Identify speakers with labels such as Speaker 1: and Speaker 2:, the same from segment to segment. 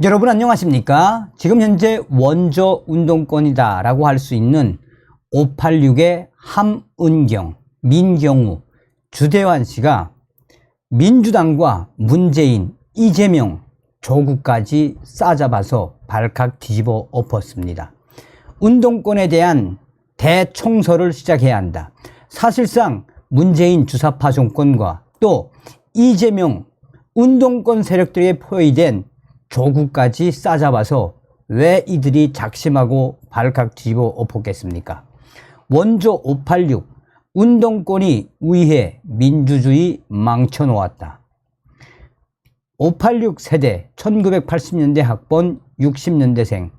Speaker 1: 여러분 안녕하십니까? 지금 현재 원조 운동권이다 라고 할 수 있는 586의 함은경, 민경우, 주대환 씨가 민주당과 문재인, 이재명, 조국까지 싸잡아서 발칵 뒤집어 엎었습니다. 운동권에 대한 대청소를 시작해야 한다. 사실상 문재인 주사파 정권과 또 이재명 운동권 세력들에 포위된 조국까지 싸잡아서 왜 이들이 작심하고 발칵 뒤집어 엎었겠습니까? 원조 586 운동권이 위해 민주주의 망쳐놓았다. 586 세대 1980년대 학번 60년대생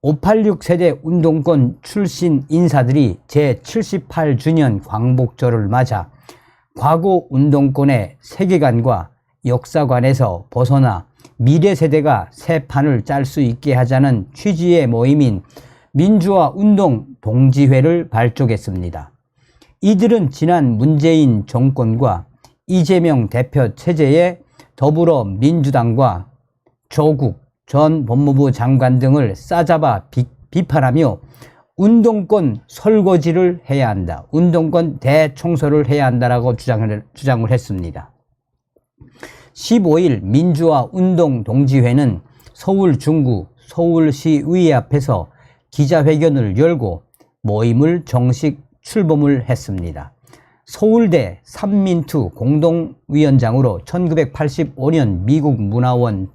Speaker 1: 586 세대 운동권 출신 인사들이 제78주년 광복절을 맞아 과거 운동권의 세계관과 역사관에서 벗어나 미래 세대가 새 판을 짤 수 있게 하자는 취지의 모임인 민주화 운동 동지회를 발족했습니다. 이들은 지난 문재인 정권과 이재명 대표 체제의 더불어민주당과 조국 전 법무부 장관 등을 싸잡아 비판하며 운동권 설거지를 해야 한다. 운동권 대청소를 해야 한다라고 주장을 했습니다. 15일 민주화 운동 동지회는 서울 중구 서울시의회 앞에서 기자회견을 열고 모임을 정식 출범을 했습니다. 서울대 삼민투 공동위원장으로 1985년 미국 문화원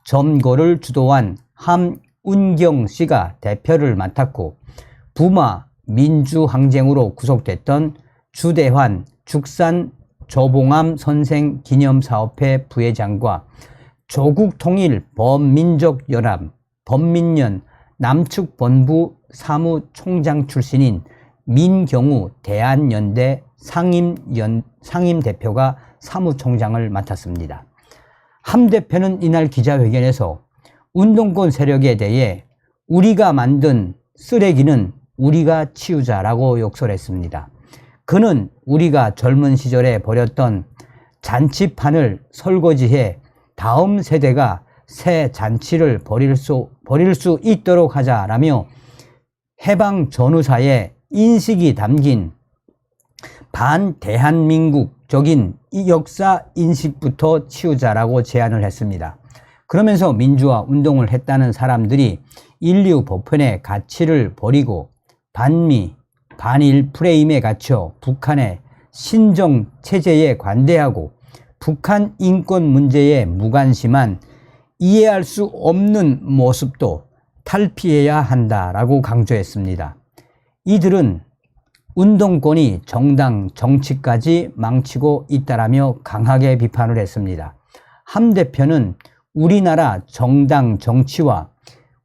Speaker 1: 점거를 주도한 함은경 씨가 대표를 맡았고 부마 민주항쟁으로 구속됐던 주대환 죽산 조봉암 선생 기념사업회 부회장과 조국통일 범민족연합 범민련 남측본부 사무총장 출신인 민경우 대한연대 상임대표가 사무총장을 맡았습니다. 함 대표는 이날 기자회견에서 운동권 세력에 대해 우리가 만든 쓰레기는 우리가 치우자라고 욕설했습니다. 그는 우리가 젊은 시절에 버렸던 잔치판을 설거지해 다음 세대가 새 잔치를 버릴 수 있도록 하자라며 해방 전후사의 인식이 담긴 반대한민국적인 이 역사 인식부터 치우자라고 제안을 했습니다. 그러면서 민주화 운동을 했다는 사람들이 인류 보편의 가치를 버리고 반미, 반일 프레임에 갇혀 북한의 신정 체제에 관대하고 북한 인권 문제에 무관심한 이해할 수 없는 모습도 탈피해야 한다라고 강조했습니다. 이들은 운동권이 정당 정치까지 망치고 있다라며 강하게 비판을 했습니다. 함 대표는 우리나라 정당 정치와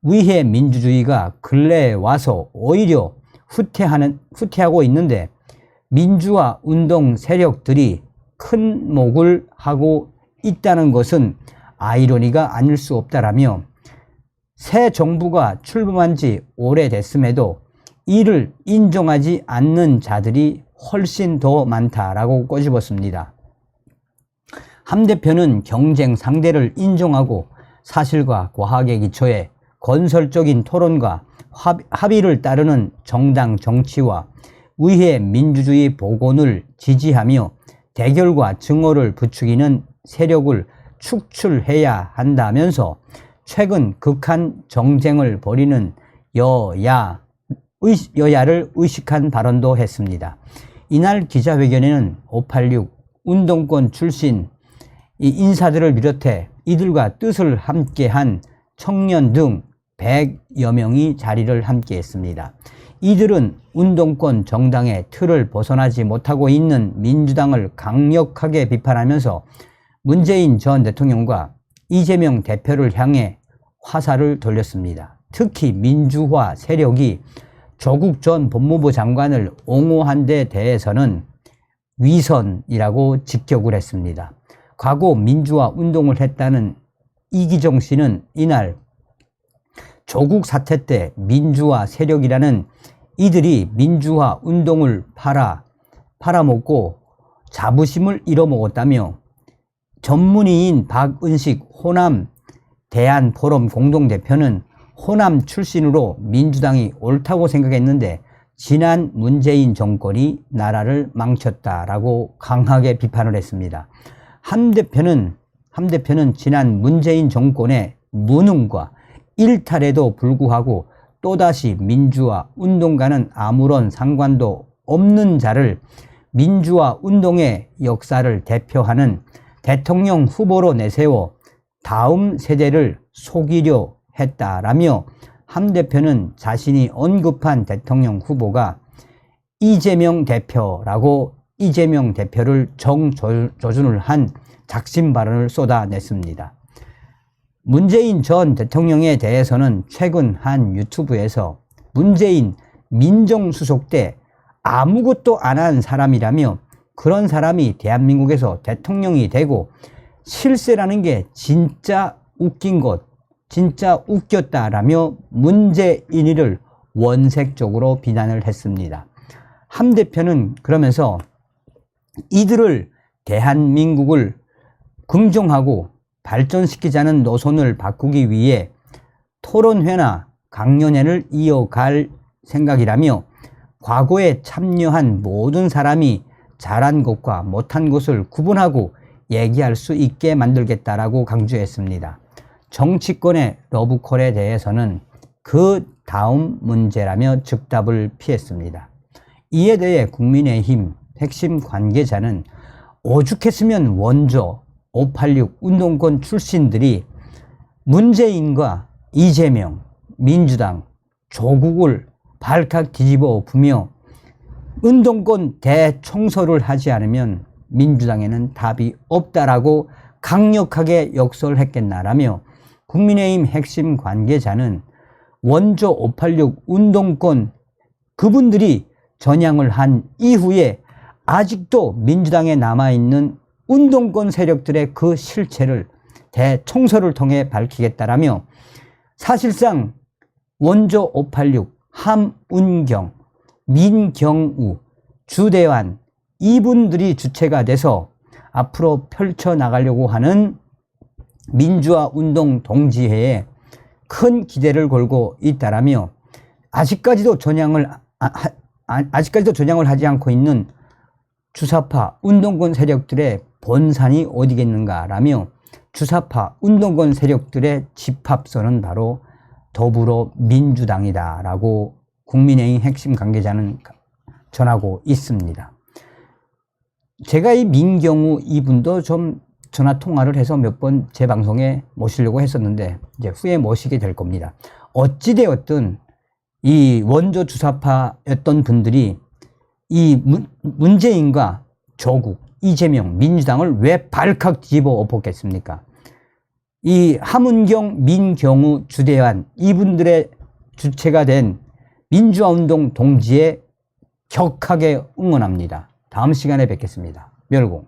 Speaker 1: 위해 민주주의가 근래에 와서 오히려 후퇴하고 있는데 민주화 운동 세력들이 큰 목을 하고 있다는 것은 아이러니가 아닐 수 없다라며 새 정부가 출범한 지 오래됐음에도 이를 인정하지 않는 자들이 훨씬 더 많다라고 꼬집었습니다. 함 대표는 경쟁 상대를 인정하고 사실과 과학에 기초해 건설적인 토론과 합의를 따르는 정당 정치와 위해 민주주의 복원을 지지하며 대결과 증오를 부추기는 세력을 축출해야 한다면서 최근 극한 정쟁을 벌이는 여야를 의식한 발언도 했습니다. 이날 기자회견에는 586 운동권 출신 이 인사들을 비롯해 이들과 뜻을 함께한 청년 등 100여 명이 자리를 함께했습니다. 이들은 운동권 정당의 틀을 벗어나지 못하고 있는 민주당을 강력하게 비판하면서 문재인 전 대통령과 이재명 대표를 향해 화살을 돌렸습니다. 특히 민주화 세력이 조국 전 법무부 장관을 옹호한 데 대해서는 위선이라고 직격을 했습니다. 과거 민주화 운동을 했다는 이기정 씨는 이날 조국 사태 때 민주화 세력이라는 이들이 민주화 운동을 팔아먹고 자부심을 잃어먹었다며 전문의인 박은식 호남 대한포럼 공동대표는 호남 출신으로 민주당이 옳다고 생각했는데 지난 문재인 정권이 나라를 망쳤다라고 강하게 비판을 했습니다. 함 대표는 지난 문재인 정권의 무능과 일탈에도 불구하고 또다시 민주화 운동과는 아무런 상관도 없는 자를 민주화 운동의 역사를 대표하는 대통령 후보로 내세워 다음 세대를 속이려 했다라며 함 대표는 자신이 언급한 대통령 후보가 이재명 대표라고 이재명 대표를 정조준을 한 작심 발언을 쏟아냈습니다. 문재인 전 대통령에 대해서는 최근 한 유튜브에서 문재인 민정수석 때 아무것도 안 한 사람이라며 그런 사람이 대한민국에서 대통령이 되고 실세라는 게 진짜 웃긴 것, 진짜 웃겼다라며 문재인이를 원색적으로 비난을 했습니다. 함 대표는 그러면서 이들을 대한민국을 긍정하고 발전시키자는 노선을 바꾸기 위해 토론회나 강연회를 이어갈 생각이라며 과거에 참여한 모든 사람이 잘한 것과 못한 것을 구분하고 얘기할 수 있게 만들겠다라고 강조했습니다. 정치권의 러브콜에 대해서는 그 다음 문제라며 즉답을 피했습니다. 이에 대해 국민의힘 핵심 관계자는 오죽했으면 원조 586 운동권 출신들이 문재인과 이재명, 민주당, 조국을 발칵 뒤집어 엎으며 운동권 대청소를 하지 않으면 민주당에는 답이 없다라고 강력하게 역설했겠나라며 국민의힘 핵심 관계자는 원조 586 운동권 그분들이 전향을 한 이후에 아직도 민주당에 남아있는 운동권 세력들의 그 실체를 대청소를 통해 밝히겠다라며 사실상 원조 586, 함운경, 민경우, 주대환 이분들이 주체가 돼서 앞으로 펼쳐나가려고 하는 민주화 운동 동지회에 큰 기대를 걸고 있다라며 아직까지도 전향을 하지 않고 있는 주사파 운동권 세력들의 본산이 어디겠는가라며 주사파 운동권 세력들의 집합선은 바로 더불어민주당이다라고 국민의힘 핵심 관계자는 전하고 있습니다. 제가 이 민경우 이분도 좀 전화 통화를 해서 몇 번 제 방송에 모시려고 했었는데 이제 후에 모시게 될 겁니다. 어찌되었든 이 원조 주사파였던 분들이 이 문재인과 조국, 이재명, 민주당을 왜 발칵 뒤집어 엎었겠습니까? 이 함은경, 민경우, 주대환 이분들의 주체가 된 민주화운동 동지에 격하게 응원합니다. 다음 시간에 뵙겠습니다. 멸공.